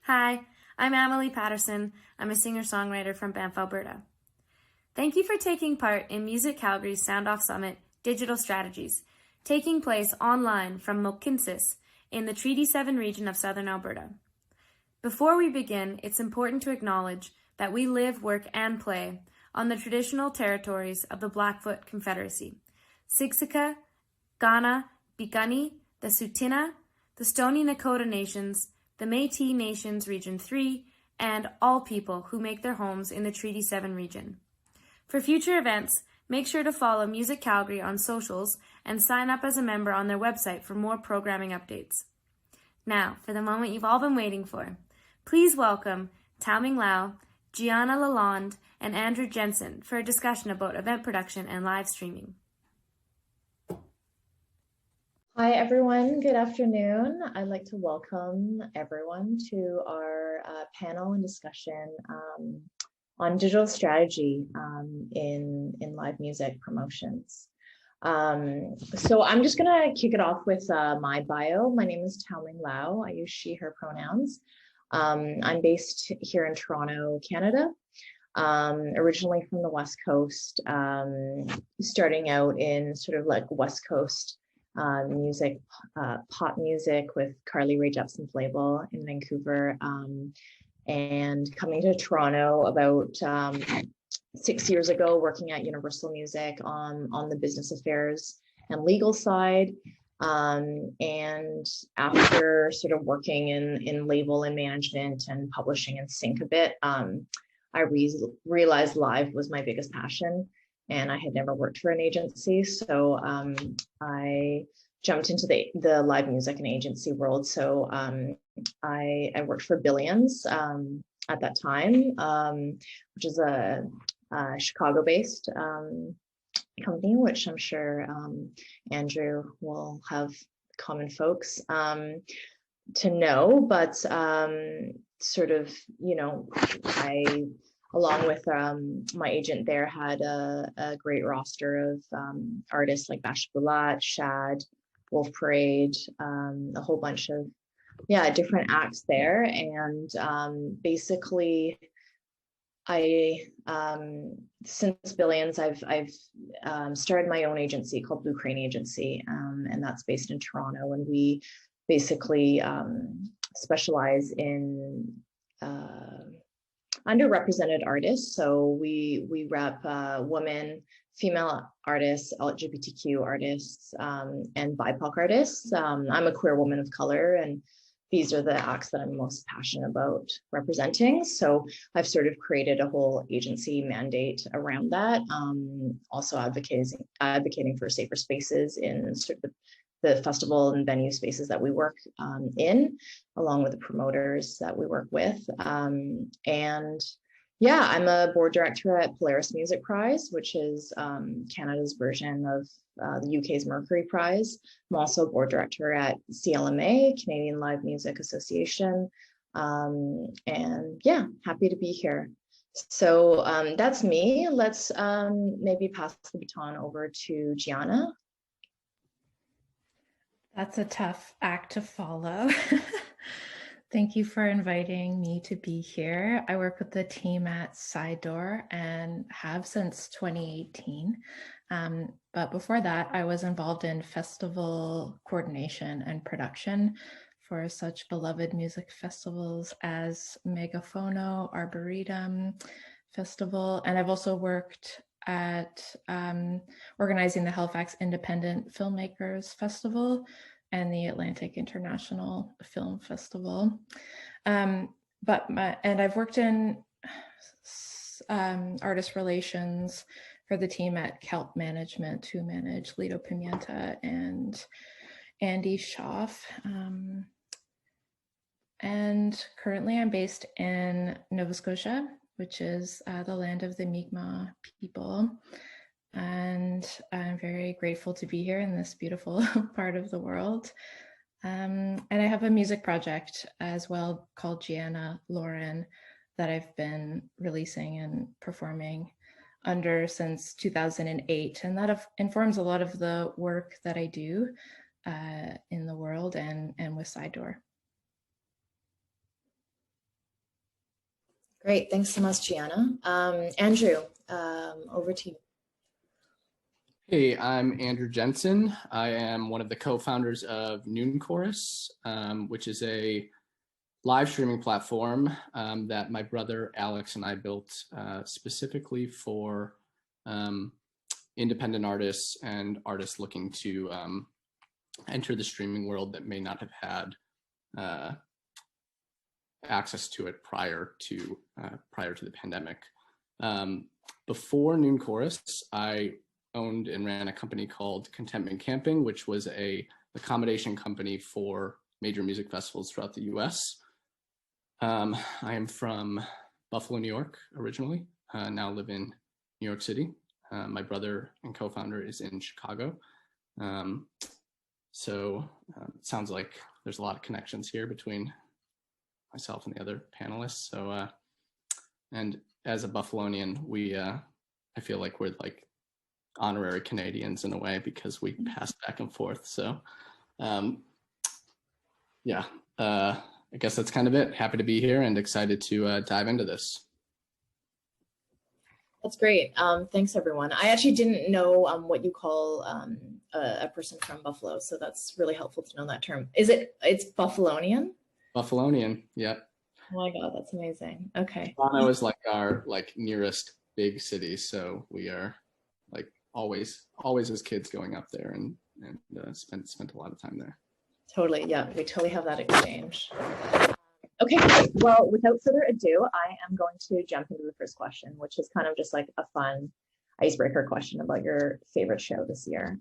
Hi, I'm Emily Patterson. I'm a singer-songwriter from Banff, Alberta. Thank you for taking part in Music Calgary's SoundOff Summit Digital Strategies, taking place online from Mohkinstsis in the Treaty 7 region of southern Alberta. Before we begin, it's important to acknowledge that we live, work, and play on the traditional territories of the Blackfoot Confederacy, Siksika, Kainai, Piikani, the Tsuut'ina, the Stoney Nakoda Nations, the Métis Nations Region 3, and all people who make their homes in the Treaty 7 region. For future events, make sure to follow Music Calgary on socials and sign up as a member on their website for more programming updates. Now, for the moment you've all been waiting for, please welcome Tao-Min Lau, Gianna Lalonde, and Andrew Jensen for a discussion about event production and live streaming. Hi, everyone. Good afternoon. I'd like to welcome everyone to our panel and discussion on digital strategy in live music promotions. So I'm just going to kick it off with my bio. My name is Tao Ling Lao. I use she, her pronouns. I'm based here in Toronto, Canada. Originally from the West Coast, starting out in sort of like West Coast music, pop music with Carly Rae Jepsen's label in Vancouver, and coming to Toronto about 6 years ago, working at Universal Music on the business affairs and legal side. And after sort of working in label and management and publishing and sync a bit, I realized live was my biggest passion. And I had never worked for an agency, so I jumped into the live music and agency world. So I worked for Billions at that time, which is a Chicago-based company, which I'm sure Andrew will have common folks to know. But sort of, you know, I, along with my agent there, had a great roster of artists like Bash Bulat, Shad, Wolf Parade, a whole bunch of different acts there. And basically, I since Billions, I've started my own agency called Blue Crane Agency, and that's based in Toronto. And we basically specialize in underrepresented artists. So we rep women, female artists, LGBTQ artists, and BIPOC artists. I'm a queer woman of color, and these are the acts that I'm most passionate about representing. So I've sort of created a whole agency mandate around that. Also advocating for safer spaces in sort of the festival and venue spaces that we work in, along with the promoters that we work with. And yeah, I'm a board director at Polaris Music Prize, which is Canada's version of the UK's Mercury Prize. I'm also a board director at CLMA, Canadian Live Music Association. And yeah, happy to be here. So that's me. Let's maybe pass the baton over to Gianna. That's a tough act to follow. Thank you for inviting me to be here. I work with the team at Side Door and have since 2018. But before that, I was involved in festival coordination and production for such beloved music festivals as Megafono, Arboretum Festival, and I've also worked at organizing the Halifax Independent Filmmakers Festival and the Atlantic International Film Festival. And I've worked in artist relations for the team at Kelp Management, who manage Lido Pimienta and Andy Schaff. And currently I'm based in Nova Scotia, which is the land of the Mi'kmaq people. And I'm very grateful to be here in this beautiful part of the world. And I have a music project as well called Gianna Lalonde that I've been releasing and performing under since 2008. And that informs a lot of the work that I do in the world and with Side Door. Great, thanks so much, Gianna. Andrew, over to you. Hey, I'm Andrew Jensen. I am one of the co-founders of NoonChorus, which is a live streaming platform that my brother Alex and I built specifically for independent artists and artists looking to enter the streaming world that may not have had access to it prior to the pandemic. Before NoonChorus, I owned and ran a company called Contentment Camping, which was a accommodation company for major music festivals throughout the US. I am from Buffalo, New York originally, now live in New York City. My brother and co-founder is in Chicago. So it sounds like there's a lot of connections here between myself and the other panelists. So, and as a Buffalonian, I feel like we're like honorary Canadians in a way because we pass back and forth. So yeah, I guess that's kind of it. Happy to be here and excited to dive into this. That's great. Thanks, everyone. I actually didn't know what you call a person from Buffalo, so that's really helpful to know that term. It's Buffalonian? Buffalonian, yeah. Oh my God, that's amazing. Okay. Toronto is like our nearest big city, so we are like always as kids going up there and spent a lot of time there. Totally, yeah, we totally have that exchange. Okay, great. Well, without further ado, I am going to jump into the first question, which is kind of just like a fun icebreaker question about your favorite show this year.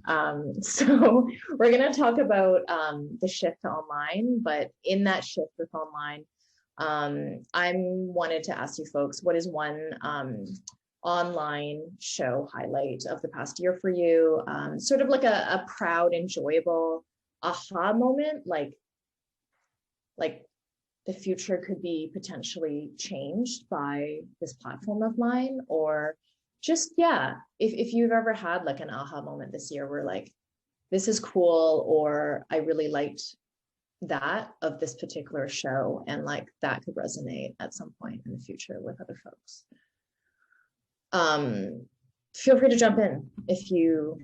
So we're going to talk about the shift to online, but in that shift with online, I wanted to ask you folks, what is one online show highlight of the past year for you? Sort of like a proud, enjoyable aha moment, like the future could be potentially changed by this platform of mine, or just, yeah, if you've ever had like an aha moment this year where like, this is cool, or I really liked that of this particular show, and like that could resonate at some point in the future with other folks. Feel free to jump in if you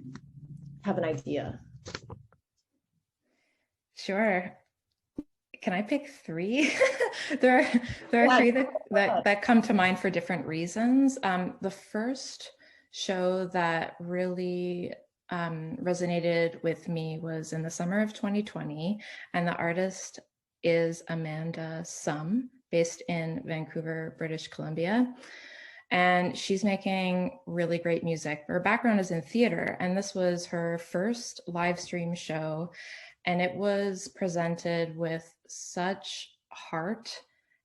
have an idea. Sure. Can I pick three? there are three that come to mind for different reasons. The first show that really resonated with me was in the summer of 2020, and the artist is Amanda Sum, based in Vancouver, British Columbia. And she's making really great music. Her background is in theater, and this was her first live stream show. And it was presented with such heart,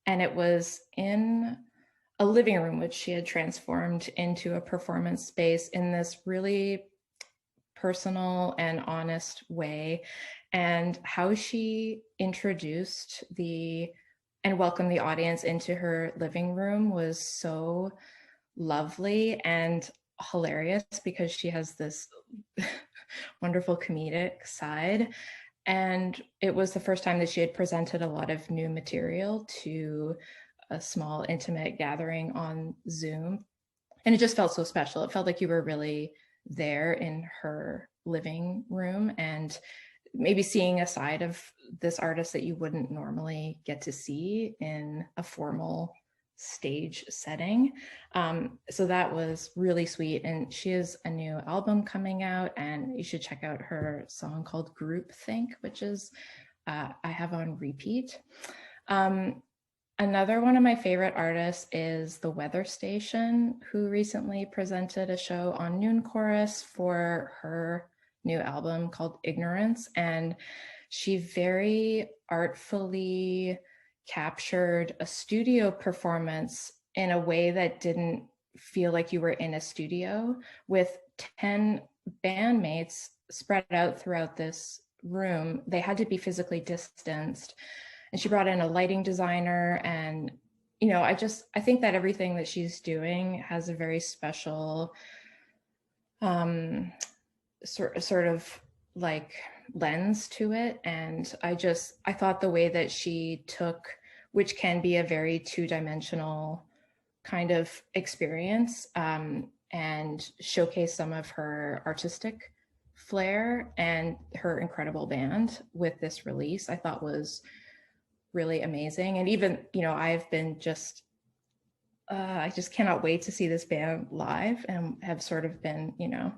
and it was in a living room, which she had transformed into a performance space in this really personal and honest way. And how she introduced and welcomed the audience into her living room was so lovely and hilarious, because she has this wonderful comedic side. And it was the first time that she had presented a lot of new material to a small, intimate gathering on Zoom. And it just felt so special. It felt like you were really there in her living room, and maybe seeing a side of this artist that you wouldn't normally get to see in a formal stage setting. So that was really sweet. And she has a new album coming out, and you should check out her song called Groupthink, which is I have on repeat. Another one of my favorite artists is The Weather Station, who recently presented a show on NoonChorus for her new album called Ignorance. And she very artfully captured a studio performance in a way that didn't feel like you were in a studio, with 10 bandmates spread out throughout this room. They had to be physically distanced. And she brought in a lighting designer. And, you know, I think that everything that she's doing has a very special sort of like lens to it. And I thought the way that she took, which can be a very two-dimensional kind of experience and showcase some of her artistic flair and her incredible band with this release, I thought was really amazing. And even, you know, I've been just, I just cannot wait to see this band live, and have sort of been, you know,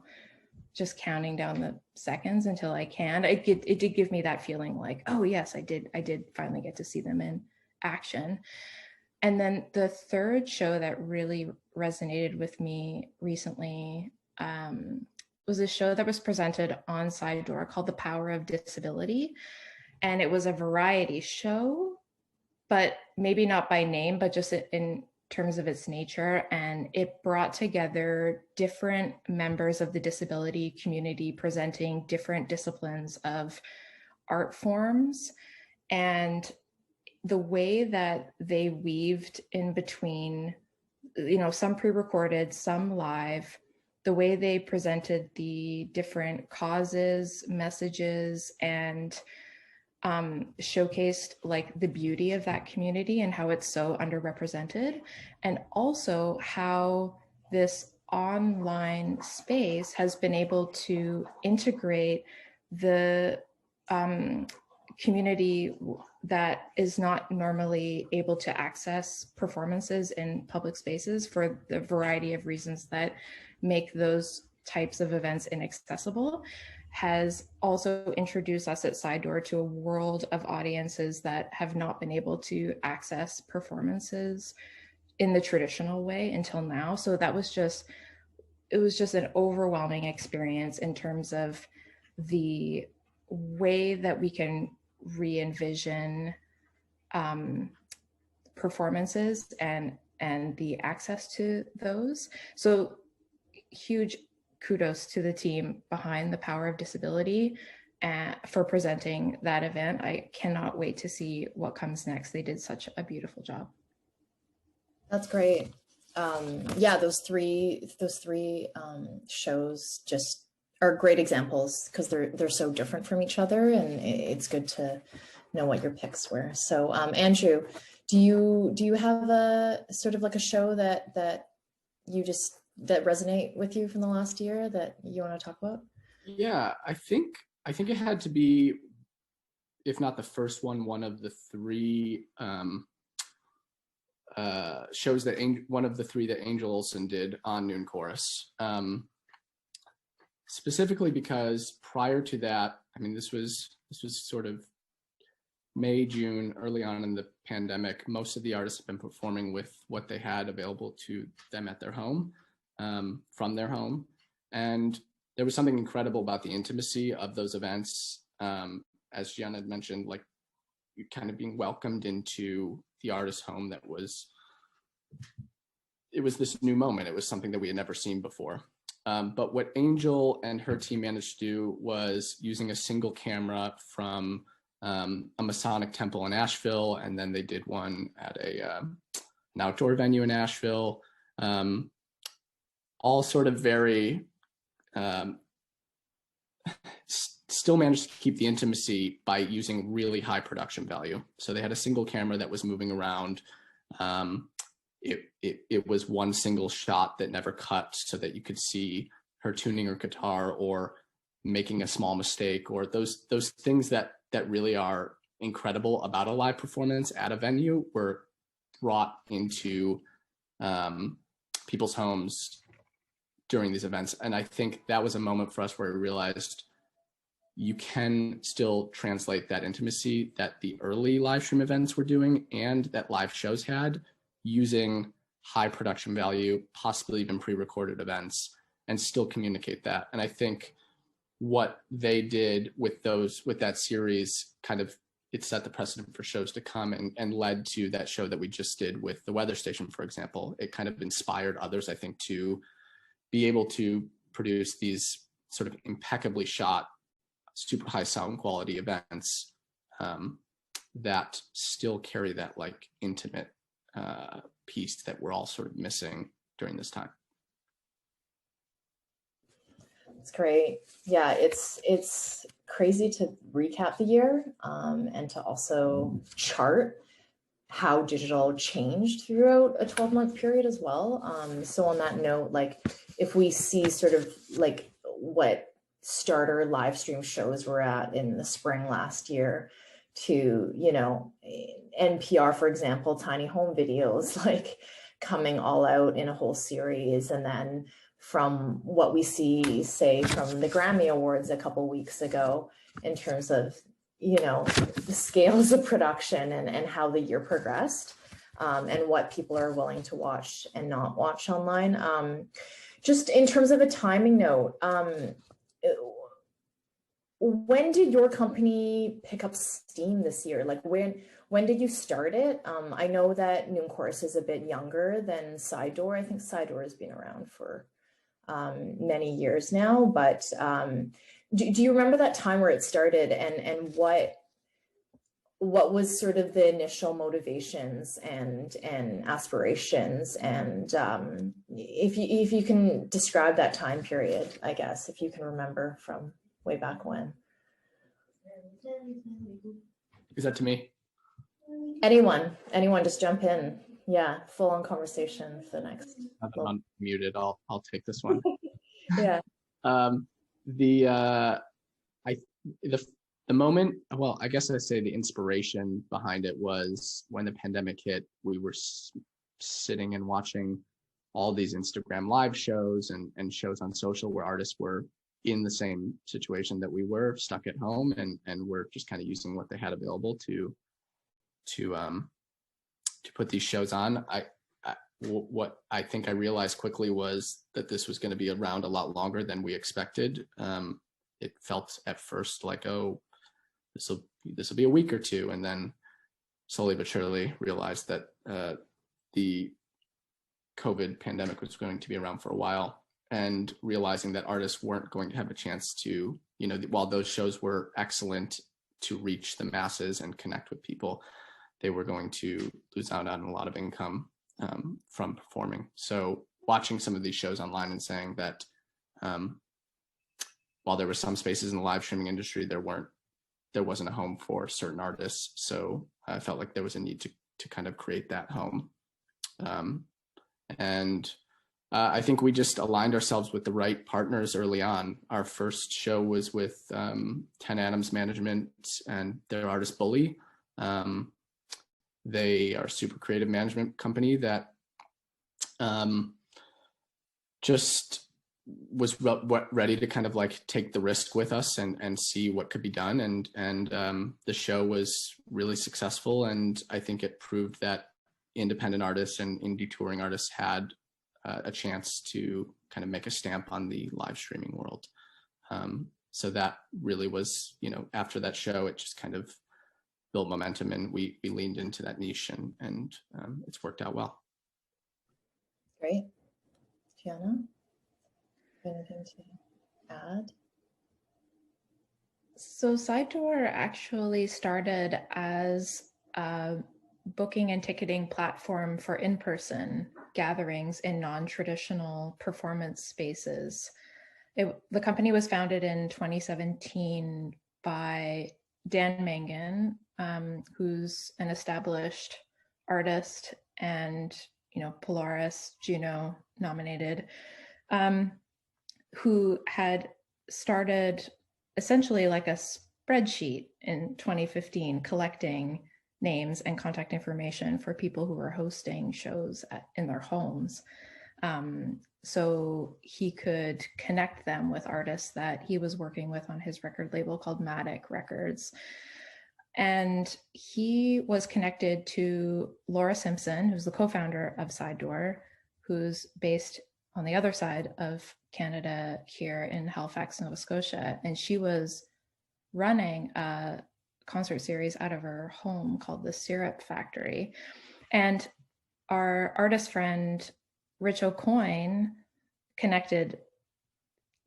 just counting down the seconds until I can. It did give me that feeling like, oh yes, I did finally get to see them in action. And then the third show that really resonated with me recently was a show that was presented on Side Door called The Power of Disability. And it was a variety show, but maybe not by name, but just in terms of its nature. And it brought together different members of the disability community presenting different disciplines of art forms. And the way that they weaved in between, you know, some pre-recorded, some live, the way they presented the different causes, messages, and showcased like the beauty of that community and how it's so underrepresented, and also how this online space has been able to integrate the community that is not normally able to access performances in public spaces for the variety of reasons that make those types of events inaccessible, has also introduced us at Side Door to a world of audiences that have not been able to access performances in the traditional way until now. So that was just, it was just an overwhelming experience in terms of the way that we can re-envision performances and the access to those. So huge kudos to the team behind The Power of Disability for presenting that event. I cannot wait to see what comes next. They did such a beautiful job. That's great. Yeah, those three shows just are great examples because they're so different from each other, and it's good to know what your picks were. So Andrew, do you have a sort of like a show that you just that resonate with you from the last year that you want to talk about? Yeah, I think it had to be, if not the first one of the three shows that one of the three that Angel Olsen did on NoonChorus. Specifically because prior to that, I mean, this was sort of May, June, early on in the pandemic. Most of the artists have been performing with what they had available to them at their home, from their home. And there was something incredible about the intimacy of those events. As Gianna had mentioned, like you kind of being welcomed into the artist's home. It was this new moment. It was something that we had never seen before. But what Angel and her team managed to do was using a single camera from a Masonic temple in Asheville, and then they did one at an outdoor venue in Asheville. All sort of very, still managed to keep the intimacy by using really high production value. So they had a single camera that was moving around. It was one single shot that never cut, so that you could see her tuning her guitar or making a small mistake, or those things that really are incredible about a live performance at a venue were brought into people's homes during these events. And I think that was a moment for us where we realized you can still translate that intimacy that the early live stream events were doing and that live shows had, using high production value, possibly even pre-recorded events, and still communicate that. And I think what they did with that series, kind of, it set the precedent for shows to come, and led to that show that we just did with the weather station, for example. It kind of inspired others, I think, to be able to produce these sort of impeccably shot, super high sound quality events that still carry that like intimate piece that we're all sort of missing during this time. It's great. Yeah, it's crazy to recap the year and to also chart how digital changed throughout a 12-month period as well. So on that note, like if we see sort of like what starter live stream shows were at in the spring last year to, you know, NPR, for example, tiny home videos, like coming all out in a whole series. And then from what we see, say, from the Grammy Awards a couple weeks ago, in terms of, you know, the scales of production and how the year progressed, and what people are willing to watch and not watch online. Just in terms of a timing note, when did your company pick up steam this year? Like when did you start it? I know that NoonChorus is a bit younger than Side Door. I think Side Door has been around for many years now, but do you remember that time where it started, and what was sort of the initial motivations and aspirations, and if you can describe that time period, I guess, if you can remember from way back when. Is that to me? Anyone just jump in. Yeah, full on conversation for the next. I've been unmuted. I'll take this one. Yeah. The moment, well, I guess I'd say the inspiration behind it was when the pandemic hit. We were sitting and watching all these Instagram live shows and shows on social where artists were in the same situation that we were, stuck at home, and we're just kind of using what they had available to put these shows on. What I think I realized quickly was that this was going to be around a lot longer than we expected. It felt at first like, oh, this will be a week or two, and then slowly but surely realized that the COVID pandemic was going to be around for a while, and realizing that artists weren't going to have a chance to, you know, while those shows were excellent to reach the masses and connect with people, they were going to lose out on a lot of income from performing. So watching some of these shows online and saying that while there were some spaces in the live streaming industry, there wasn't a home for certain artists. So I felt like there was a need to kind of create that home. I think we just aligned ourselves with the right partners early on. Our first show was with 10 Atoms Management and their artist Bully. They are a super creative management company that just was ready to kind of like take the risk with us and see what could be done. And the show was really successful. And I think it proved that independent artists and indie touring artists had a chance to kind of make a stamp on the live streaming world. So that really was, you know, after that show, it just kind of built momentum, and we leaned into that niche, and it's worked out well. Great. Gianna, anything to add? So Side Door actually started as a booking and ticketing platform for in-person gatherings in non-traditional performance spaces. The company was founded in 2017 by Dan Mangan, who's an established artist and, you know, Polaris Juno nominated, who had started essentially like a spreadsheet in 2015 collecting names and contact information for people who were hosting shows in their homes. So he could connect them with artists that he was working with on his record label called Matic Records. And he was connected to Laura Simpson, who's the co-founder of Side Door, who's based on the other side of Canada here in Halifax, Nova Scotia. And she was running a concert series out of her home called the Syrup Factory. And our artist friend, Rich O'Coin, connected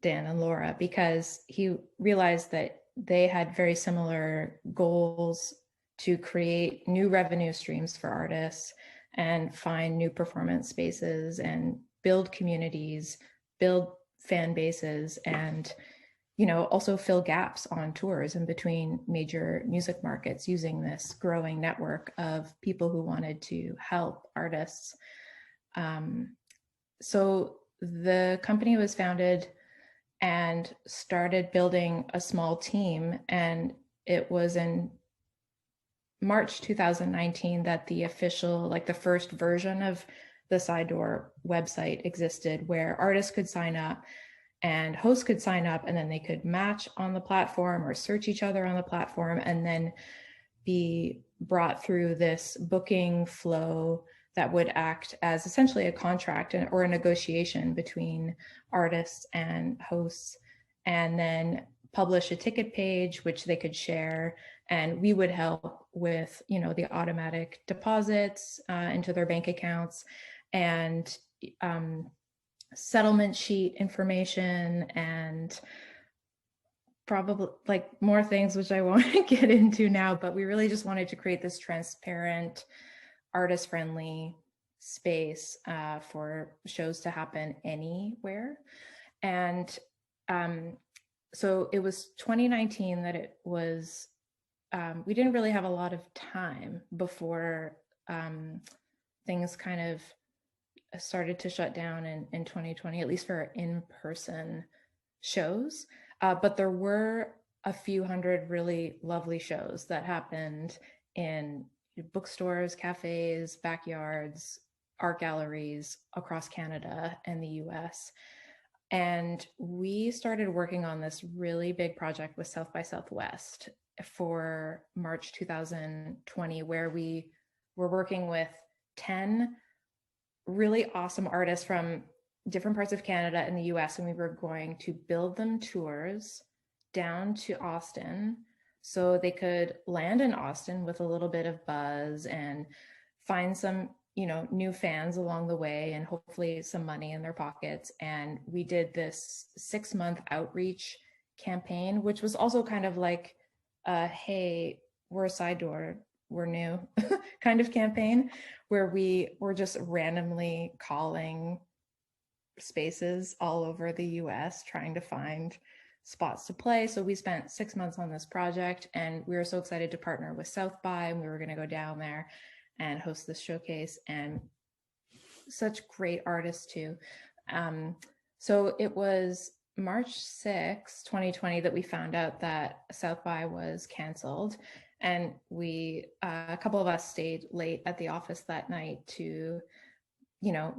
Dan and Laura because he realized that they had very similar goals to create new revenue streams for artists and find new performance spaces and build communities, build fan bases, and also fill gaps on tours in between major music markets using this growing network of people who wanted to help artists. So the company was founded and started building a small team, and it was in March 2019 that the official, like the first version of the Side Door website existed, where artists could sign up and hosts could sign up, and then they could match on the platform or search each other on the platform, and then be brought through this booking flow that would act as essentially a contract or a negotiation between artists and hosts, and then publish a ticket page which they could share, and we would help with the automatic deposits into their bank accounts, and settlement sheet information, and probably like more things which I won't get into now, but we really just wanted to create this transparent, artist-friendly space for shows to happen anywhere. And so it was 2019 that it was, we didn't really have a lot of time before things kind of started to shut down in 2020, at least for in-person shows. But there were a few hundred really lovely shows that happened in bookstores, cafes, backyards, art galleries across Canada and the US. And we started working on this really big project with South by Southwest for March 2020, where we were working with 10 really awesome artists from different parts of Canada and the US, and we were going to build them tours down to Austin so they could land in Austin with a little bit of buzz and find some new fans along the way, and hopefully some money in their pockets. And we did this 6-month outreach campaign, which was also kind of like hey, we're a Side Door, we're new kind of campaign, where we were just randomly calling spaces all over the US trying to find spots to play. So we spent 6 months on this project, and we were so excited to partner with South by, and we were going to go down there and host this showcase, and such great artists too. So it was March 6, 2020 that we found out that South by was canceled, and we a couple of us stayed late at the office that night to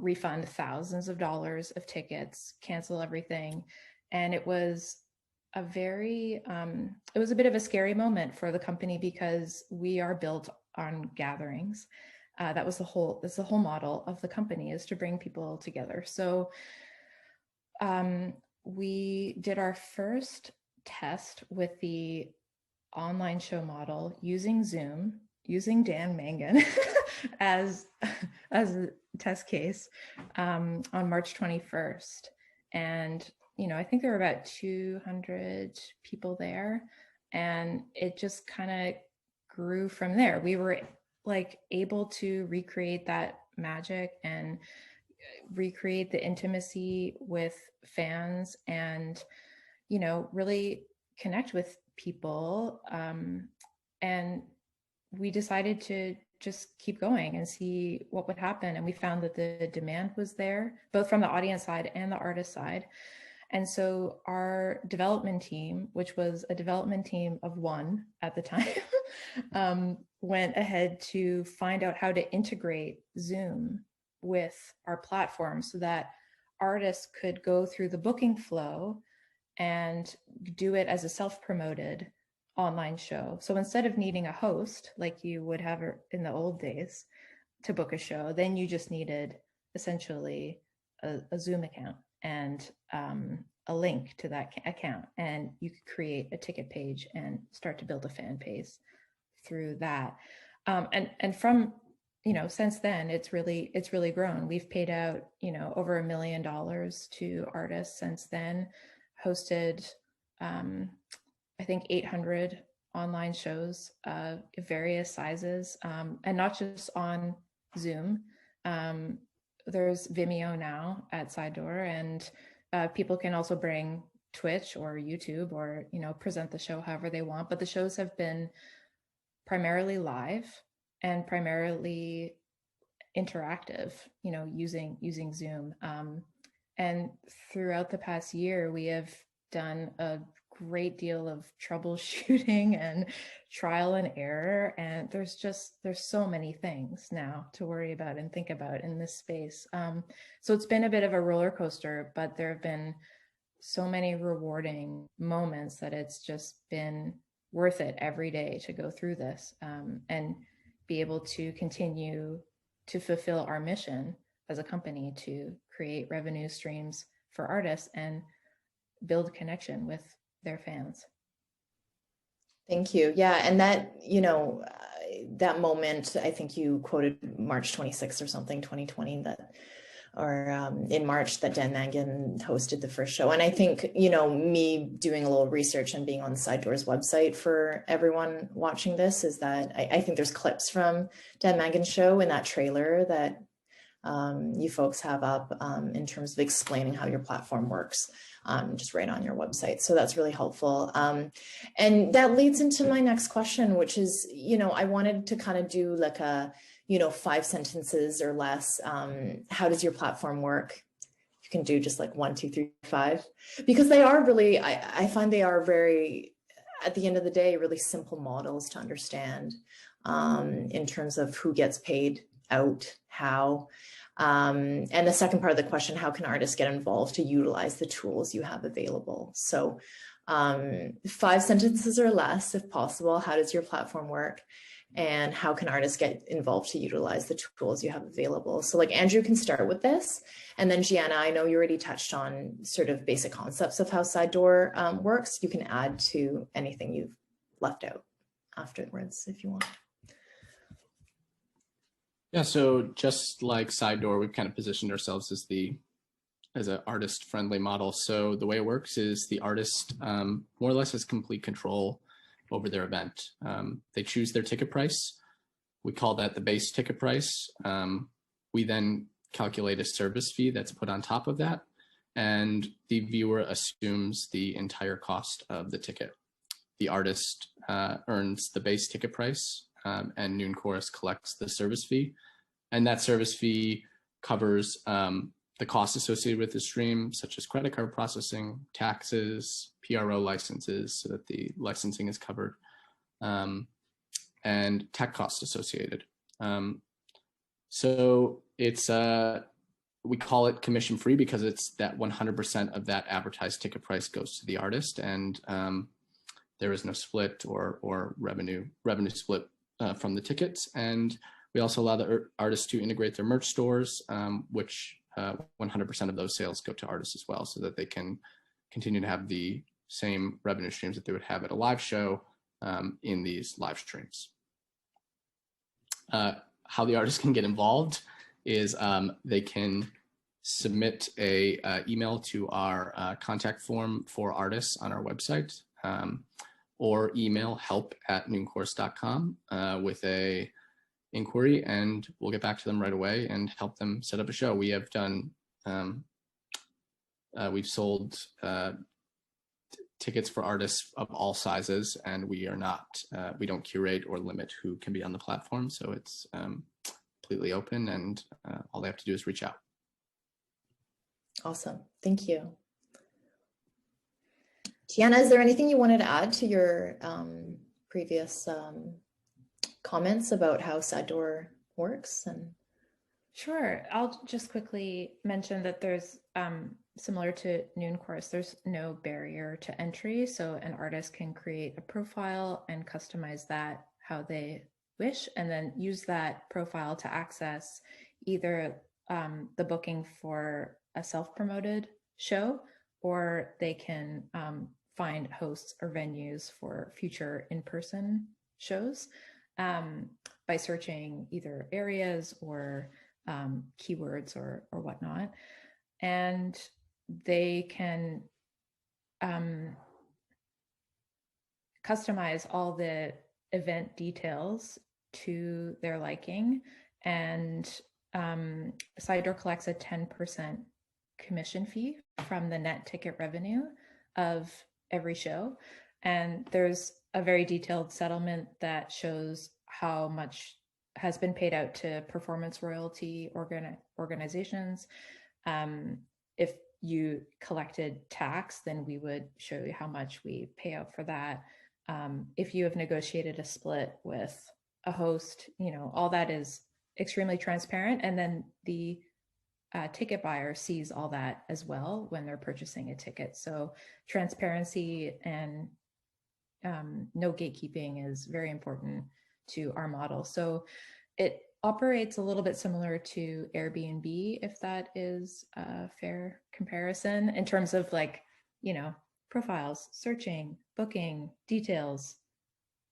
refund thousands of dollars of tickets, cancel everything. And it was a very it was a bit of a scary moment for the company, because we are built on gatherings. That's the whole model of the company, is to bring people together. So we did our first test with the online show model using Zoom, using Dan Mangan as a test case on March 21st. And, I think there were about 200 people there, and it just kind of grew from there. We were able to recreate that magic and recreate the intimacy with fans, and, really connect with people. And we decided to just keep going and see what would happen. And we found that the demand was there, both from the audience side and the artist side. And so our development team, which was a development team of one at the time, went ahead to find out how to integrate Zoom with our platform so that artists could go through the booking flow and do it as a self-promoted online show. So instead of needing a host like you would have in the old days to book a show, then you just needed essentially a Zoom account and a link to that account, and you could create a ticket page and start to build a fan base through that. And from since then, it's really grown. We've paid out over $1 million to artists since then, hosted I think 800 online shows of various sizes, and not just on Zoom. There's Vimeo now at Side Door, and people can also bring Twitch or YouTube, or, you know, present the show however they want. But the shows have been primarily live and primarily interactive, you know, using Zoom. And throughout the past year, we have done a great deal of troubleshooting and trial and error. And there's so many things now to worry about and think about in this space. So it's been a bit of a roller coaster, but there have been so many rewarding moments that it's just been worth it every day to go through this, and be able to continue to fulfill our mission as a company to create revenue streams for artists and build connection with their fans. Thank you. Yeah, and that, you know, that moment, I think you quoted March 26th or something, 2020, that, or in March, that Dan Mangan hosted the first show. And I think, you know, me doing a little research and being on Side Door's website for everyone watching this is that I think there's clips from Dan Mangan's show in that trailer that you folks have up in terms of explaining how your platform works, just right on your website. So that's really helpful. And that leads into my next question, which is, you know, I wanted to kind of do like a, you know, 5 sentences or less. How does your platform work? You can do just like 1, 2, 3, 5, because they are really, I find they are very, at the end of the day, really simple models to understand in terms of who gets paid out, how. And the second part of the question, how can artists get involved to utilize the tools you have available? So 5 sentences or less, if possible. How does your platform work? And how can artists get involved to utilize the tools you have available? So like Andrew can start with this. And then Gianna, I know you already touched on sort of basic concepts of how Side Door works. You can add to anything you've left out afterwards if you want. Yeah, so just like Side Door, we've kind of positioned ourselves as an artist-friendly model. So the way it works is the artist more or less has complete control over their event. They choose their ticket price. We call that the base ticket price. We then calculate a service fee that's put on top of that, and the viewer assumes the entire cost of the ticket. The artist earns the base ticket price, and NoonChorus collects the service fee, and that service fee covers the costs associated with the stream, such as credit card processing, taxes, PRO licenses, so that the licensing is covered, and tech costs associated. So it's we call it commission free because it's that 100% of that advertised ticket price goes to the artist, and there is no split or revenue split from the tickets. And we also allow the artists to integrate their merch stores, which 100% of those sales go to artists as well, so that they can continue to have the same revenue streams that they would have at a live show in these live streams. How the artists can get involved is they can submit a email to our contact form for artists on our website, or email help@noonchorus.com with a inquiry, and we'll get back to them right away and help them set up a show. We have done, we've sold tickets for artists of all sizes, and we are not, we don't curate or limit who can be on the platform. So it's completely open, and all they have to do is reach out. Awesome, thank you. Gianna, is there anything you wanted to add to your previous comments about how Side Door works? And sure, I'll just quickly mention that there's similar to NoonChorus, there's no barrier to entry, so an artist can create a profile and customize that how they wish, and then use that profile to access either the booking for a self-promoted show, or they can find hosts or venues for future in-person shows by searching either areas or keywords or whatnot. And they can customize all the event details to their liking, and Side Door collects a 10% commission fee from the net ticket revenue of every show. And there's a very detailed settlement that shows how much has been paid out to performance royalty organizations. If you collected tax, then we would show you how much we pay out for that. If you have negotiated a split with a host, you know, all that is extremely transparent. And then the ticket buyer sees all that as well when they're purchasing a ticket. So transparency and no gatekeeping is very important to our model. So it operates a little bit similar to Airbnb, if that is a fair comparison, in terms of like, you know, profiles, searching, booking, details,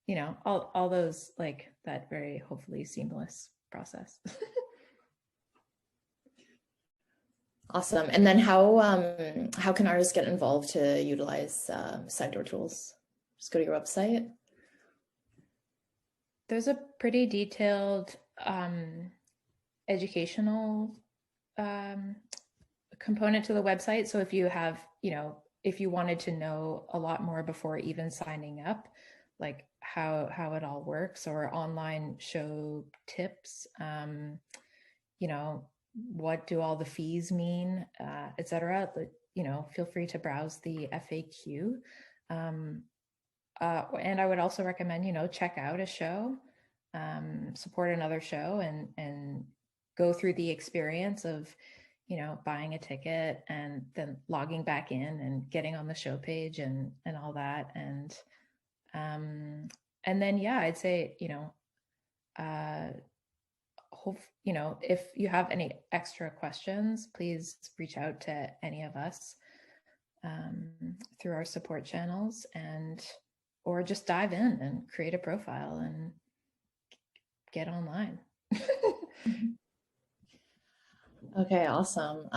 you know, all those, like that very hopefully seamless process. Awesome. And then how can artists get involved to utilize side door tools? Just go to your website. There's a pretty detailed educational component to the website. So if you have, you know, if you wanted to know a lot more before even signing up, like how it all works, or online show tips, you know, what do all the fees mean, etc. But, you know, feel free to browse the FAQ. And I would also recommend, you know, check out a show, support another show, and go through the experience of, you know, buying a ticket and then logging back in and getting on the show page and all that. And then, yeah, I'd say, you know, you know, if you have any extra questions, please reach out to any of us through our support channels, or just dive in and create a profile and get online. Okay, awesome.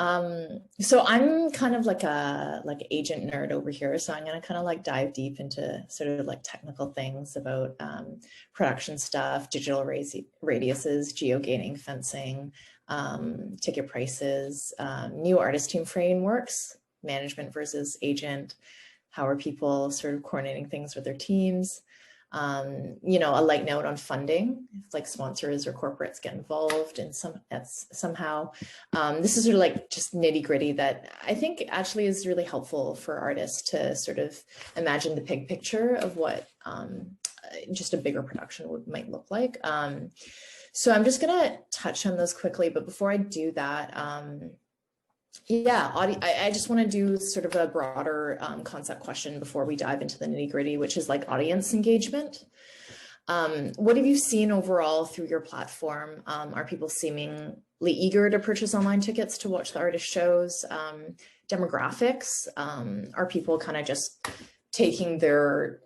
So I'm kind of like a agent nerd over here. So I'm gonna kind of like dive deep into sort of like technical things about production stuff, digital radiuses, geo-gating, fencing, ticket prices, new artist team frameworks, management versus agent. How are people sort of coordinating things with their teams? You know, a light note on funding, if like sponsors or corporates get involved in somehow. This is sort of like just nitty gritty that I think actually is really helpful for artists to sort of imagine the big picture of what just a bigger production might look like. So I'm just gonna touch on those quickly, but before I do that, yeah, I just want to do sort of a broader concept question before we dive into the nitty gritty, which is like audience engagement. What have you seen overall through your platform? Are people seemingly eager to purchase online tickets to watch the artist shows? Demographics, are people kind of just taking their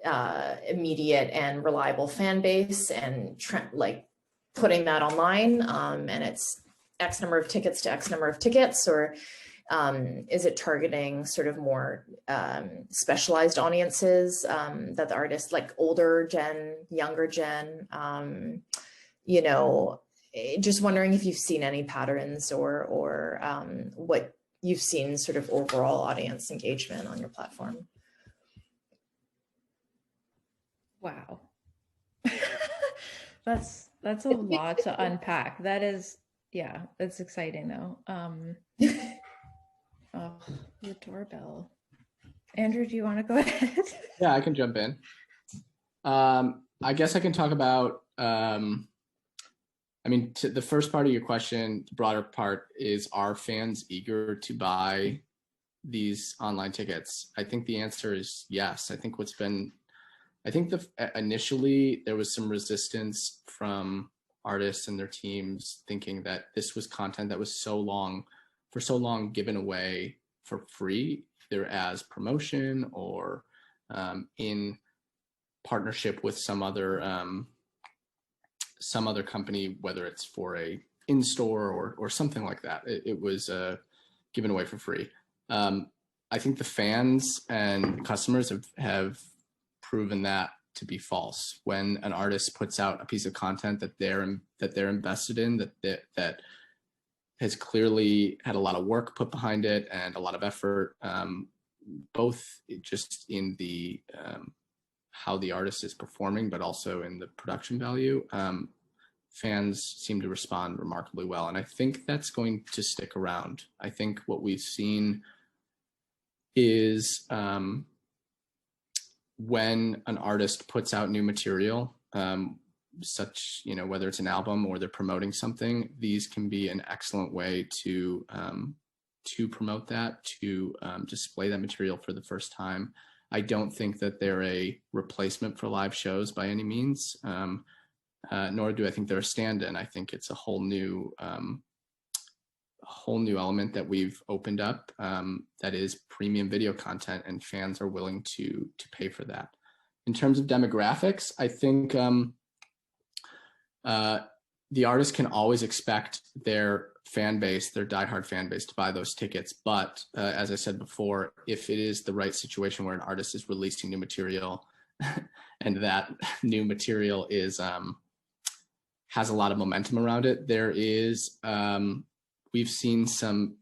immediate and reliable fan base and like putting that online, and it's X number of tickets to X number of tickets, or is it targeting sort of more specialized audiences that the artists, like older gen, younger gen, you know, just wondering if you've seen any patterns or what you've seen sort of overall audience engagement on your platform. Wow. That's a lot to unpack. That is, yeah, it's exciting though. Oh, the doorbell. Andrew, do you want to go ahead? Yeah, I can jump in. I guess I can talk about, I mean, to the first part of your question, the broader part is, are fans eager to buy these online tickets? I think the answer is yes. I think initially there was some resistance from artists and their teams thinking that this was content that was for so long given away for free, either as promotion or in partnership with some other company, whether it's for a in-store or something like that. It was given away for free. I think the fans and customers have proven that to be false. When an artist puts out a piece of content that they're invested in, that has clearly had a lot of work put behind it and a lot of effort, both just in the how the artist is performing, but also in the production value. Fans seem to respond remarkably well, and I think that's going to stick around. I think what we've seen is when an artist puts out new material, such, you know, whether it's an album or they're promoting something, these can be an excellent way to promote that, to display that material for the first time. I don't think that they're a replacement for live shows by any means, nor do I think they're a stand-in. I think it's a whole new element that we've opened up, that is premium video content, and fans are willing to pay for that. In terms of demographics, I think the artist can always expect their fan base, their diehard fan base, to buy those tickets. But as I said before, if it is the right situation where an artist is releasing new material and that new material is has a lot of momentum around it, there is we've seen some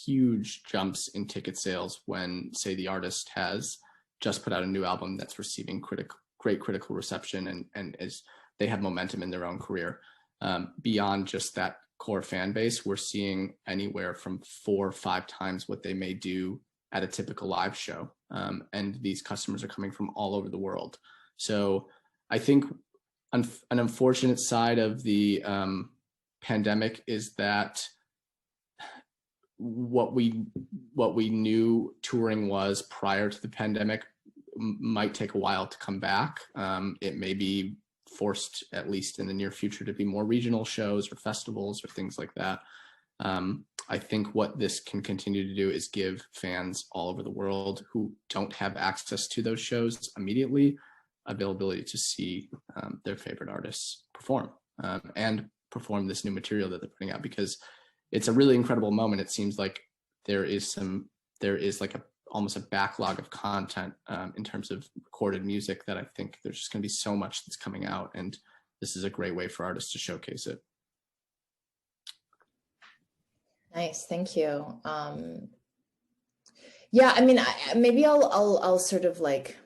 huge jumps in ticket sales when, say, the artist has just put out a new album that's receiving great critical reception, and as they have momentum in their own career. Beyond just that core fan base, we're seeing anywhere from 4 or 5 times what they may do at a typical live show. And these customers are coming from all over the world. So I think an unfortunate side of the pandemic is that what we knew touring was prior to the pandemic might take a while to come back. It may be forced, at least in the near future, to be more regional shows or festivals or things like that. I think what this can continue to do is give fans all over the world who don't have access to those shows immediately availability to see their favorite artists perform, and perform this new material that they're putting out, because it's a really incredible moment. It seems like there is like almost a backlog of content in terms of recorded music, that I think there's just going to be so much that's coming out, and this is a great way for artists to showcase it. Nice, thank you. Yeah, I mean, maybe I'll sort of like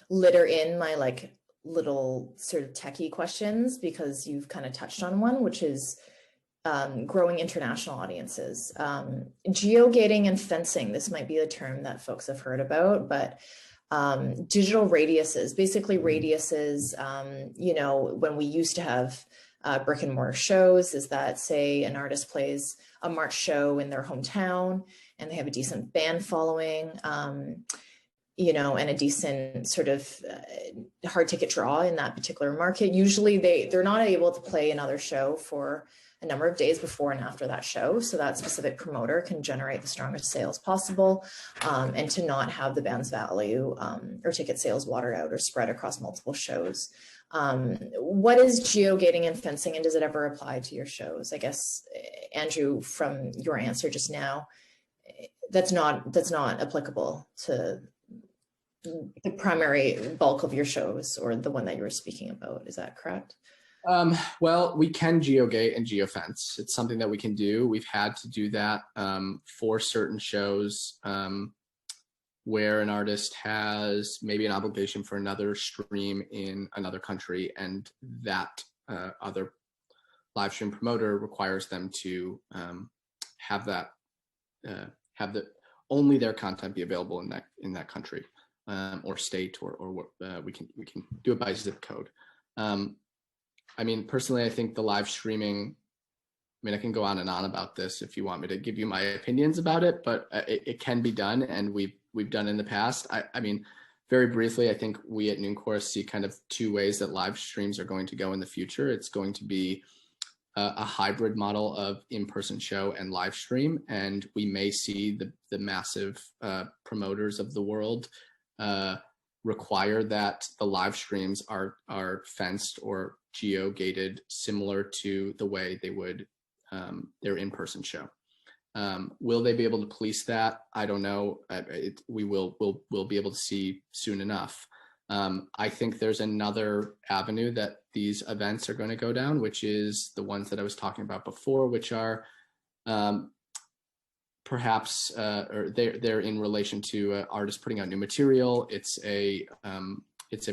litter in my like little sort of techie questions, because you've kind of touched on one, which is growing international audiences. Geogating and fencing, this might be a term that folks have heard about, but digital radiuses, basically radiuses, you know, when we used to have brick and mortar shows, is that, say, an artist plays a March show in their hometown and they have a decent band following, you know, and a decent sort of hard ticket draw in that particular market. Usually they're not able to play another show for a number of days before and after that show, so that specific promoter can generate the strongest sales possible, and to not have the band's value or ticket sales watered out or spread across multiple shows. What is geogating and fencing, and does it ever apply to your shows? I guess, Andrew, from your answer just now, that's not applicable to the primary bulk of your shows, or the one that you were speaking about. Is that correct? Well, we can geogate and geofence. It's something that we can do. We've had to do that for certain shows where an artist has maybe an obligation for another stream in another country, and that other live stream promoter requires them to have only their content be available in that country or state, or we can do it by zip code. I mean, personally, I think the live streaming, I mean, I can go on and on about this if you want me to give you my opinions about it, but it can be done, and we've done in the past. I mean, very briefly, I think we at NoonChorus see kind of 2 ways that live streams are going to go in the future. It's going to be a hybrid model of in-person show and live stream, and we may see the massive promoters of the world require that the live streams are fenced or geo-gated, similar to the way they would their in-person show. Will they be able to police that? I don't know. We'll be able to see soon enough. I think there's another avenue that these events are going to go down, which is the ones that I was talking about before, which are perhaps, or they're in relation to artists putting out new material. It's a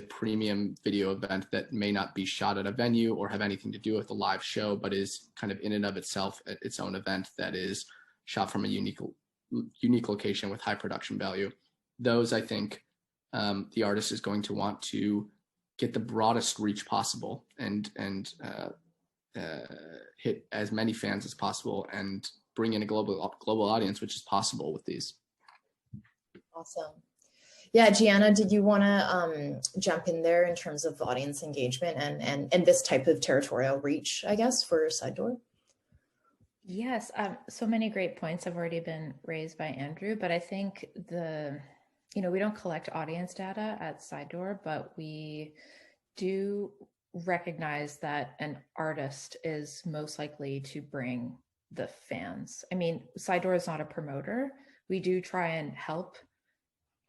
premium video event that may not be shot at a venue or have anything to do with a live show, but is kind of in and of itself its own event that is shot from a unique location with high production value. Those, I think, the artist is going to want to get the broadest reach possible and hit as many fans as possible and bring in a global audience, which is possible with these. Awesome. Yeah, Gianna, did you want to jump in there in terms of audience engagement and this type of territorial reach, I guess, for Side Door? Yes, so many great points have already been raised by Andrew, but I think we don't collect audience data at Side Door, but we do recognize that an artist is most likely to bring the fans. I mean, Side Door is not a promoter. We do try and help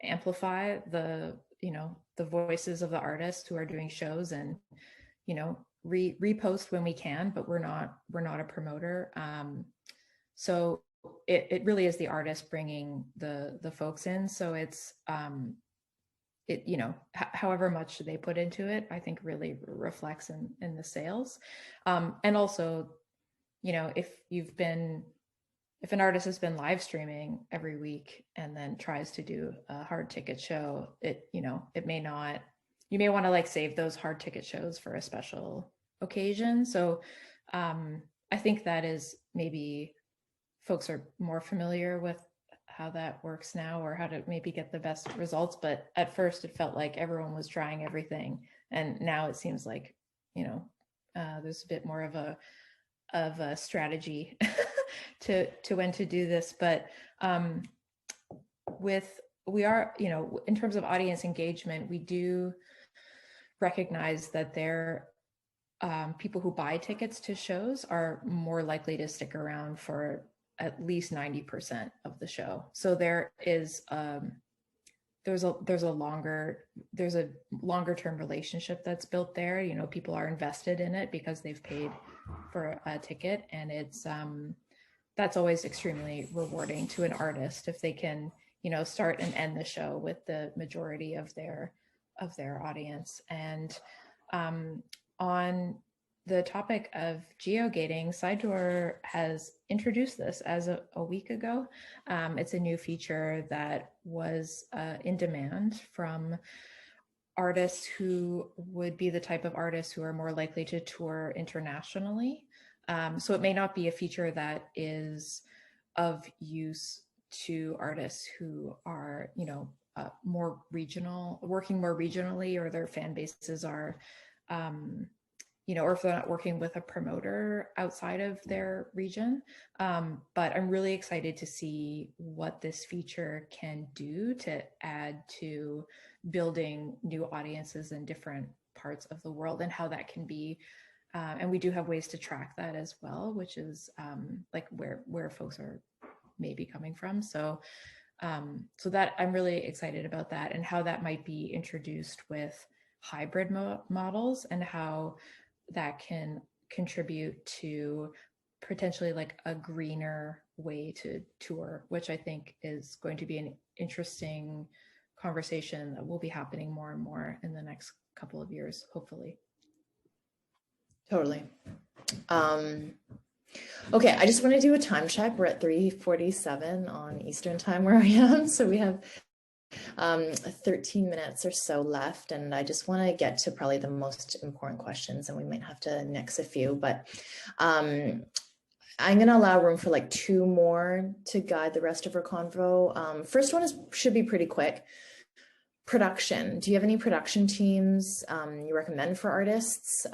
amplify the voices of the artists who are doing shows and, repost when we can, but we're not a promoter. So it really is the artist bringing the folks in. So it's, however much they put into it, I think really reflects in the sales. And also, if an artist has been live streaming every week and then tries to do a hard ticket show, you may want to like save those hard ticket shows for a special occasion. So I think that is maybe folks are more familiar with how that works now or how to maybe get the best results. But at first it felt like everyone was trying everything. And now it seems like, there's a bit more of a strategy to when to do this. But we are, in terms of audience engagement, we do recognize that people who buy tickets to shows are more likely to stick around for at least 90% of the show. So there is there's a longer term relationship that's built there. People are invested in it because they've paid for a ticket, and it's that's always extremely rewarding to an artist if they can start and end the show with the majority of their audience. And on the topic of geogating, Side Door has introduced this as a week ago. It's a new feature that was in demand from artists who would be the type of artists who are more likely to tour internationally. So it may not be a feature that is of use to artists who are, more regional, working more regionally, or their fan bases are, or if they're not working with a promoter outside of their region. But I'm really excited to see what this feature can do to add to building new audiences in different parts of the world, and how that can be. And we do have ways to track that as well, which is like where folks are maybe coming from. So that I'm really excited about that, and how that might be introduced with hybrid models, and how that can contribute to potentially like a greener way to tour, which I think is going to be an interesting conversation that will be happening more and more in the next couple of years, hopefully. Totally. Okay, I just want to do a time check. We're at 3:47 on Eastern time where I am. So we have 13 minutes or so left, and I just want to get to probably the most important questions, and we might have to nix a few, but I'm going to allow room for like 2 more to guide the rest of our convo. First one should be pretty quick. Production. Do you have any production teams you recommend for artists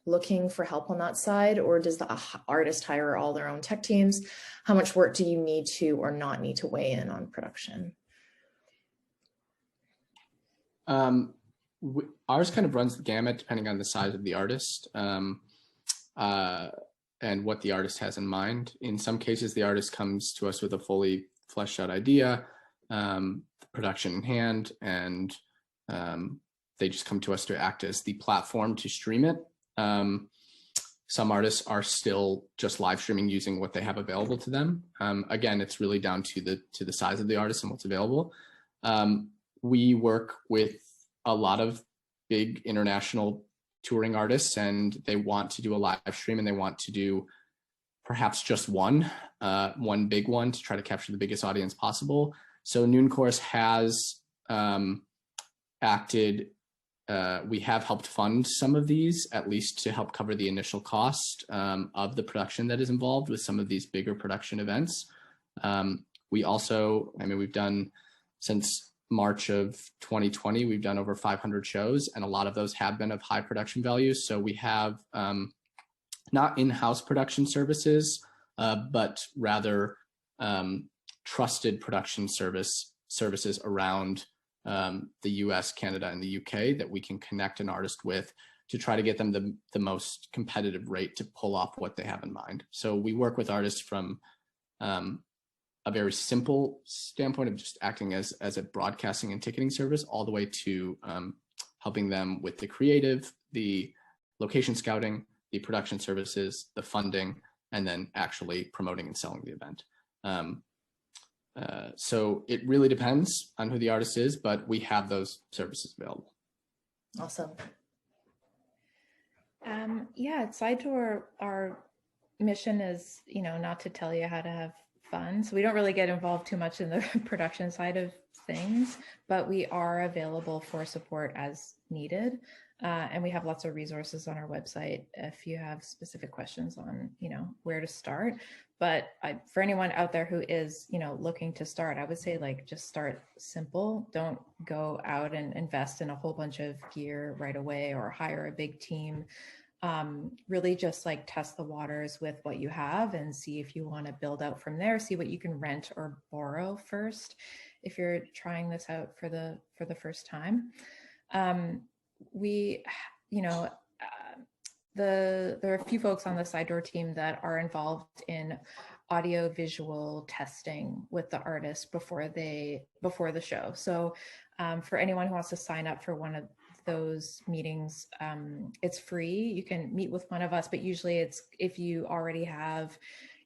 looking for help on that side, or does the artist hire all their own tech teams? How much work do you need to or not need to weigh in on production? Ours kind of runs the gamut depending on the size of the artist and what the artist has in mind. In some cases, the artist comes to us with a fully fleshed out idea, production in hand, and they just come to us to act as the platform to stream it. Some artists are still just live streaming using what they have available to them. Again, it's really down to the size of the artist and what's available. We work with a lot of big international touring artists, and they want to do a live stream, and they want to do perhaps just one big one to try to capture the biggest audience possible. So NoonChorus has acted. We have helped fund some of these, at least to help cover the initial cost of the production that is involved with some of these bigger production events. We also, we've done, since March of 2020, we've done over 500 shows, and a lot of those have been of high production value. So we have not in-house production services, but rather trusted production services around the US, Canada, and the UK that we can connect an artist with to try to get them the most competitive rate to pull off what they have in mind. So we work with artists from a very simple standpoint of just acting as a broadcasting and ticketing service, all the way to helping them with the creative, the location scouting, the production services, the funding, and then actually promoting and selling the event. So it really depends on who the artist is, but we have those services available. Awesome. Yeah, at Side Door, our mission is, not to tell you how to have fun. So we don't really get involved too much in the production side of things, but we are available for support as needed. And we have lots of resources on our website if you have specific questions on, where to start. But for anyone out there who is, looking to start, I would say just start simple. Don't go out and invest in a whole bunch of gear right away or hire a big team. Really just test the waters with what you have and see if you want to build out from there, see what you can rent or borrow first if you're trying this out for the first time. There are a few folks on the Side Door team that are involved in audio visual testing with the artist before the show. So for anyone who wants to sign up for one of those meetings, it's free. You can meet with one of us, but usually it's if you already have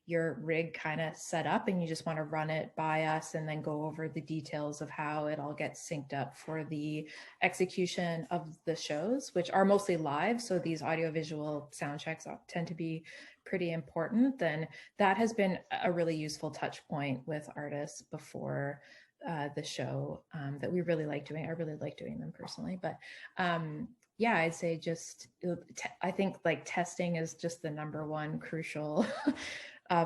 your rig kind of set up and you just want to run it by us and then go over the details of how it all gets synced up for the execution of the shows, which are mostly live. So these audiovisual sound checks tend to be pretty important. Then that has been a really useful touch point with artists before the show that we really like doing. I really like doing them personally, but yeah, I'd say I think testing is just the number one crucial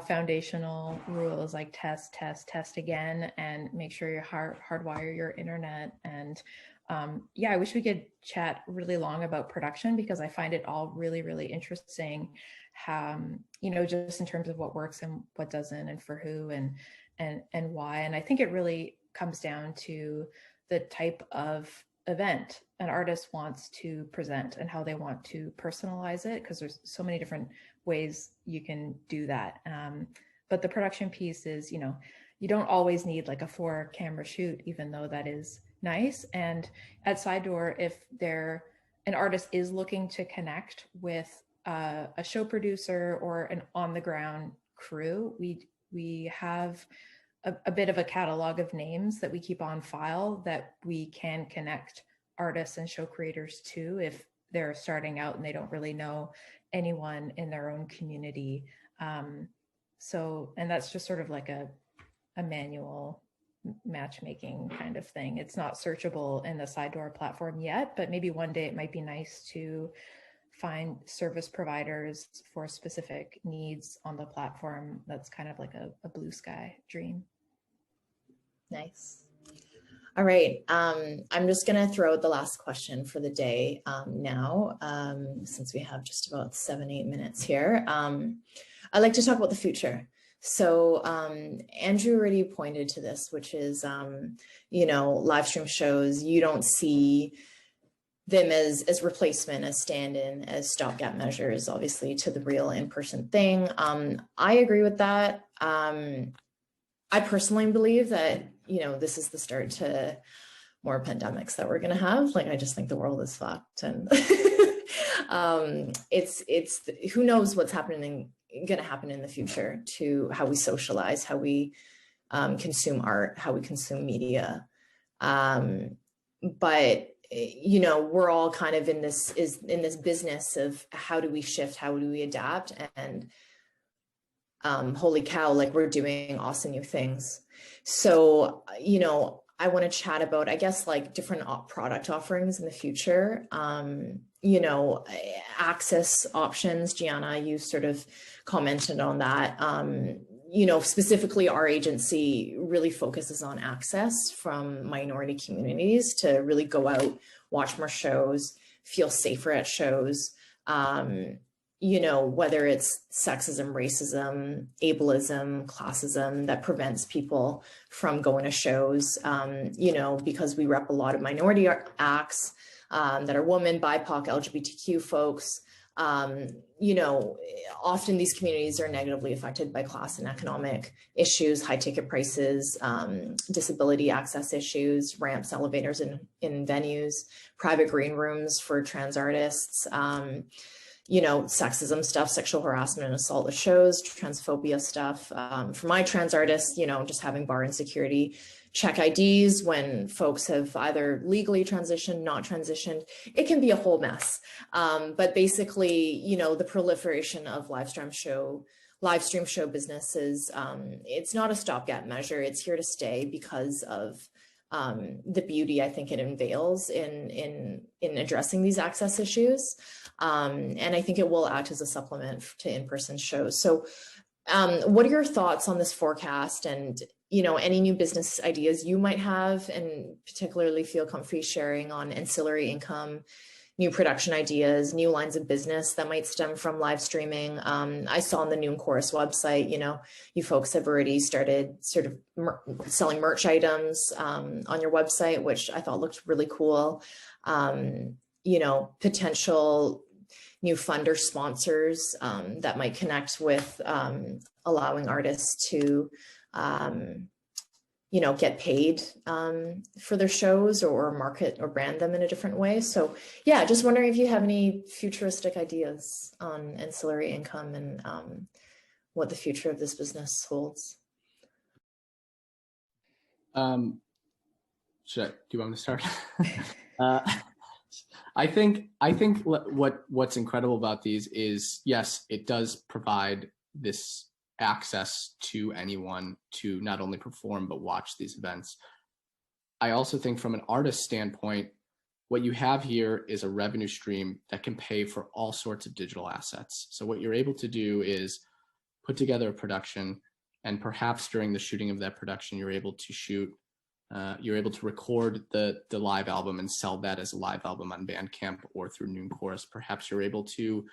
foundational rules, test again, and make sure you hardwire your internet. And yeah, I wish we could chat really long about production because I find it all really, really interesting. Just in terms of what works and what doesn't, and for who and why. And I think it really comes down to the type of event an artist wants to present and how they want to personalize it, because there's so many different ways you can do that. But the production piece is, you don't always need a 4-camera shoot, even though that is nice. And at Side Door, if an artist is looking to connect with a show producer or an on-the-ground crew, we have a bit of a catalog of names that we keep on file that we can connect artists and show creators to if they're starting out and they don't really know anyone in their own community. And that's just sort of a manual matchmaking kind of thing. It's not searchable in the Side Door platform yet, but maybe one day it might be nice to find service providers for specific needs on the platform. That's kind of a blue sky dream. Nice. All right. I'm just going to throw out the last question for the day now, since we have just about 7-8 minutes here. I'd like to talk about the future. So Andrew already pointed to this, which is, live stream shows, you don't see them as replacement, as stand-in, as stopgap measures, obviously, to the real in-person thing. I agree with that. I personally believe that, this is the start to more pandemics that we're going to have. Like, I just think the world is fucked, and it's who knows what's going to happen in the future to how we socialize, how we consume art, how we consume media. But you know, we're all kind of in this business of how do we shift, how do we adapt, and holy cow, like, we're doing awesome new things. So, you know, I want to chat about, I guess, like, different product offerings in the future. You know, access options. Gianna, you sort of commented on that. You know, specifically our agency really focuses on access from minority communities to really go out, watch more shows, feel safer at shows. You know, whether it's sexism, racism, ableism, classism that prevents people from going to shows, you know, because we rep a lot of minority acts that are women, BIPOC, LGBTQ folks. You know, often these communities are negatively affected by class and economic issues, high ticket prices, disability access issues, ramps, elevators in venues, private green rooms for trans artists, you know, sexism stuff, sexual harassment and assault at shows, transphobia stuff. For my trans artists, you know, just having bar insecurity, check IDs when folks have either legally transitioned, not transitioned. It can be a whole mess. But basically, you know, the proliferation of live stream show businesses, it's not a stopgap measure. It's here to stay because of the beauty I think it unveils in addressing these access issues. And I think it will act as a supplement to in-person shows. So what are your thoughts on this forecast, and, you know, any new business ideas you might have and particularly feel comfy sharing on ancillary income, new production ideas, new lines of business that might stem from live streaming? I saw on the NoonChorus website, you know, you folks have already started sort of selling merch items on your website, which I thought looked really cool. You know, potential new funder sponsors that might connect with allowing artists to, you know, get paid for their shows or market or brand them in a different way. So yeah, just wondering if you have any futuristic ideas on ancillary income and what the future of this business holds. Do you want me to start? I think what's incredible about these is, yes, it does provide this access to anyone to not only perform but watch these events. I also think from an artist standpoint, what you have here is a revenue stream that can pay for all sorts of digital assets. So what you're able to do is put together a production, and perhaps during the shooting of that production, you're able to record the live album and sell that as a live album on Bandcamp or through NoonChorus. Perhaps you're able to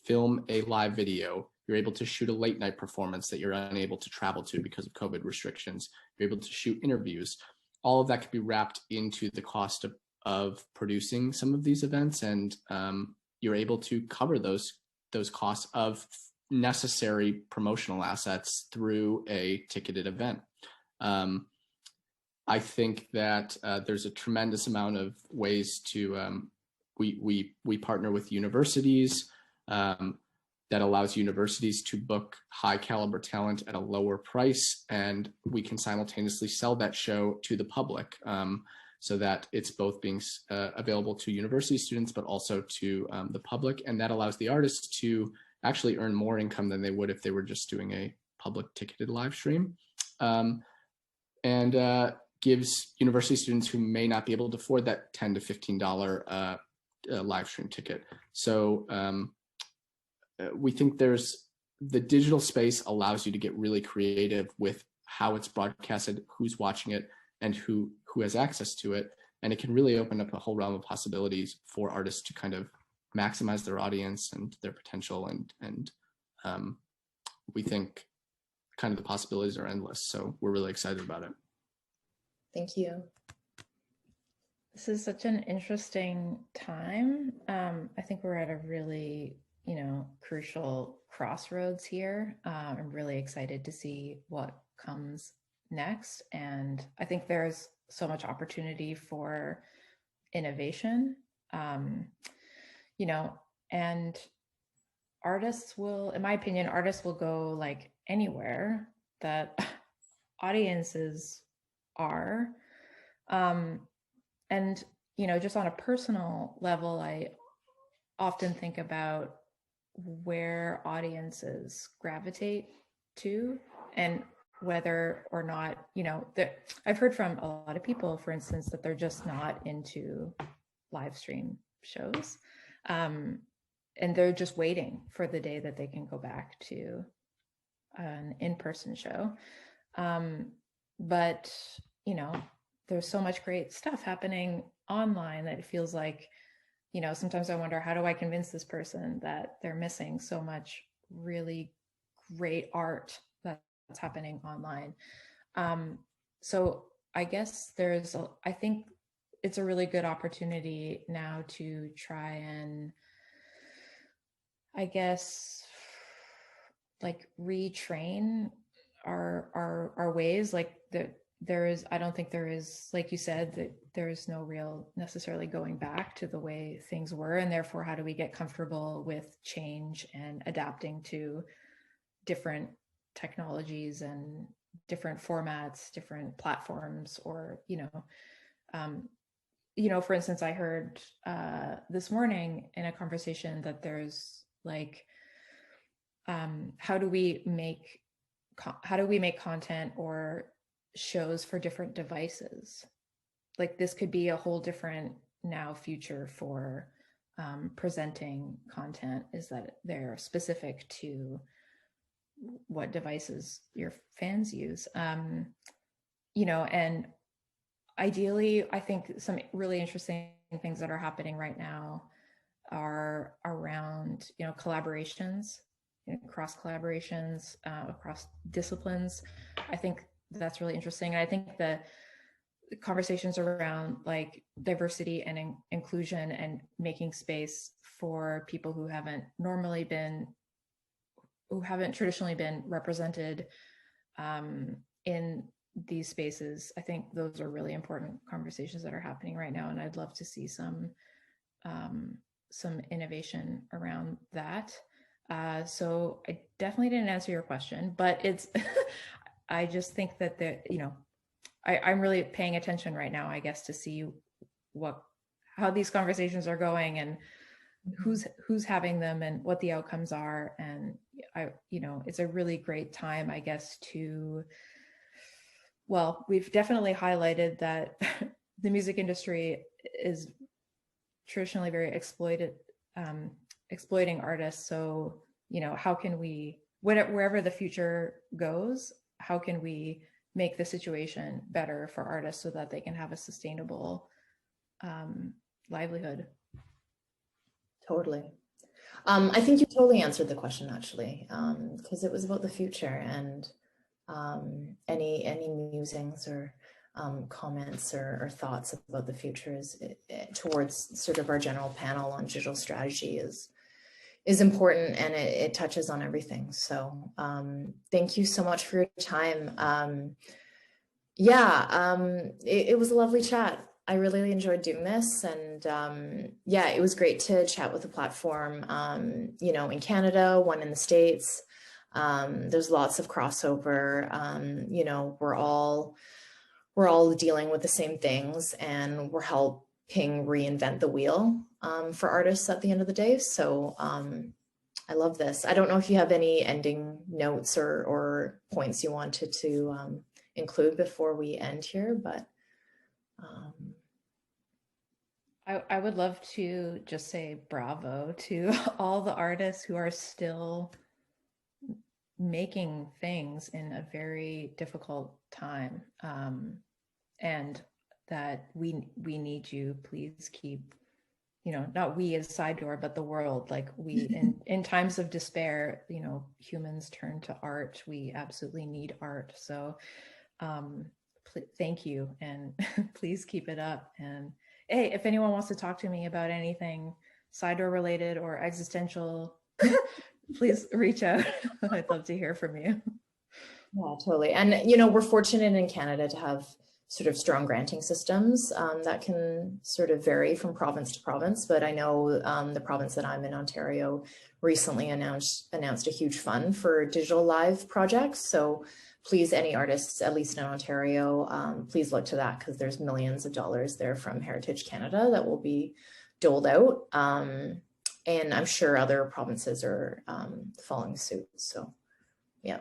film a live video. You're able to shoot a late night performance that you're unable to travel to because of COVID restrictions. You're able to shoot interviews. All of that could be wrapped into the cost of producing some of these events, and you're able to cover those costs of necessary promotional assets through a ticketed event. I think that there's a tremendous amount of ways to, we partner with universities that allows universities to book high caliber talent at a lower price, and we can simultaneously sell that show to the public so that it's both being available to university students, but also to the public. And that allows the artists to actually earn more income than they would if they were just doing a public ticketed live stream. And gives university students who may not be able to afford that $10 to $15 live stream ticket. So we think the digital space allows you to get really creative with how it's broadcasted, who's watching it, and who has access to it. And it can really open up a whole realm of possibilities for artists to kind of maximize their audience and their potential. And we think kind of the possibilities are endless. So we're really excited about it. Thank you. This is such an interesting time. I think we're at a really, crucial crossroads here. I'm really excited to see what comes next. And I think there's so much opportunity for innovation, you know, and artists will, in my opinion, artists will go like anywhere that audiences are. And, you know, just on a personal level, I often think about where audiences gravitate to and whether or not, you know, I've heard from a lot of people, for instance, that they're just not into live stream shows. And they're just waiting for the day that they can go back to an in-person show. But, you know, there's so much great stuff happening online that it feels like, you know, sometimes I wonder, how do I convince this person that they're missing so much really great art that's happening online? So I guess I think it's a really good opportunity now to try and, I guess, like retrain our ways. Like I don't think there is, like you said, that there is no real necessarily going back to the way things were, and therefore how do we get comfortable with change and adapting to different technologies and different formats, different platforms, or for instance, I heard this morning in a conversation that there's like, how do we make content or shows for different devices? Like this could be a whole different now future for presenting content, is that they're specific to what devices your fans use. And ideally, I think some really interesting things that are happening right now are around, collaborations, cross collaborations across disciplines. I think that's really interesting. And I think the conversations around like diversity and inclusion and making space for people who haven't traditionally been represented in these spaces. I think those are really important conversations that are happening right now, and I'd love to see some innovation around that. So I definitely didn't answer your question, but it's I just think that I'm really paying attention right now, I guess, to see how these conversations are going and who's having them and what the outcomes are. And it's a really great time, I guess, we've definitely highlighted that the music industry is traditionally very exploiting artists. So, how can we, wherever the future goes, how can we make the situation better for artists so that they can have a sustainable livelihood? Totally. I think you totally answered the question, actually, because it was about the future, and any musings or comments or thoughts about the future towards sort of our general panel on digital strategy is important, and it touches on everything. So thank you so much for your time. It was a lovely chat. I really enjoyed doing this, and it was great to chat with the platform, in Canada, one in the States. There's lots of crossover. We're all dealing with the same things, and we're helping reinvent the wheel for artists at the end of the day. So I love this. I don't know if you have any ending notes or points you wanted to include before we end here, but I would love to just say bravo to all the artists who are still making things in a very difficult time, and that we need you. Please keep, not we as Side Door, but the world, like we in times of despair, humans turn to art. We absolutely need art. So thank you, and please keep it up. And hey, if anyone wants to talk to me about anything Side Door related or existential, please reach out. I'd love to hear from you. Yeah, totally. And, we're fortunate in Canada to have sort of strong granting systems that can sort of vary from province to province. But I know the province that I'm in, Ontario, recently announced a huge fund for digital live projects. So please, any artists, at least in Ontario, please look to that, because there's millions of dollars there from Heritage Canada that will be doled out. And I'm sure other provinces are following suit. So yeah.